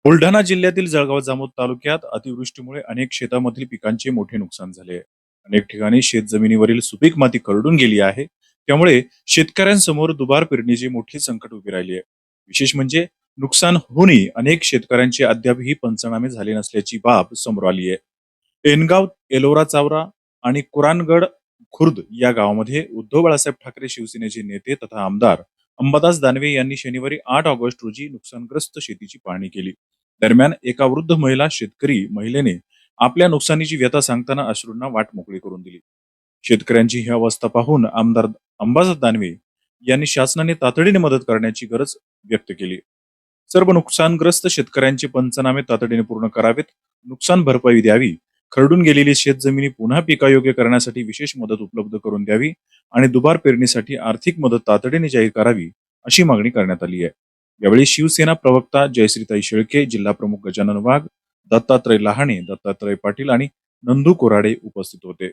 बुलढाणा जिल्ह्यातील जळगाव जामोद तालुक्यात अतिवृष्टीमुळे अनेक शेतामधील पिकांचे मोठे नुकसान झाले आहे. अनेक ठिकाणी शेतजमिनीवरील सुपीक माती खरडून गेली आहे. त्यामुळे शेतकऱ्यांसमोर दुबार पेरणीची मोठी संकट उभी राहिली आहे. विशेष म्हणजे नुकसान होऊनही अनेक शेतकऱ्यांचे अद्यापही पंचनामे झाले नसल्याची बाब समोर आली आहे. एनगाव, एलोरा चावरा आणि कुरानगड खुर्द या गावामध्ये उद्धव बाळासाहेब ठाकरे शिवसेनेचे नेते तथा आमदार अंबादास दानवे यांनी शनिवारी 8 ऑगस्ट रोजी नुकसानग्रस्त शेतीची पाहणी केली. दरम्यान एका वृद्ध महिला शेतकरी महिलेने आपल्या नुकसानीची व्यथा सांगताना अश्रूंना वाट मोकळी करून दिली. शेतकऱ्यांची ही अवस्था पाहून आमदार अंबादास दानवे यांनी शासनाने तातडीने मदत करण्याची गरज व्यक्त केली. सर्व नुकसानग्रस्त शेतकऱ्यांचे पंचनामे तातडीने पूर्ण करावेत, नुकसान भरपाई द्यावी, खरडून गेलेली शेतजमिनी पुन्हा पिकायोग्य करण्यासाठी विशेष मदत उपलब्ध करून द्यावी आणि दुबार पेरणीसाठी आर्थिक मदत तातडीने जाहीर करावी, अशी मागणी करण्यात आली आहे. यावेळी शिवसेना प्रवक्ता जयश्रीताई शेळके, जिल्हा प्रमुख गजानन वाघ, दत्तात्रय लहाणे, दत्तात्रय पाटील आणि नंदू कोराडे उपस्थित होते.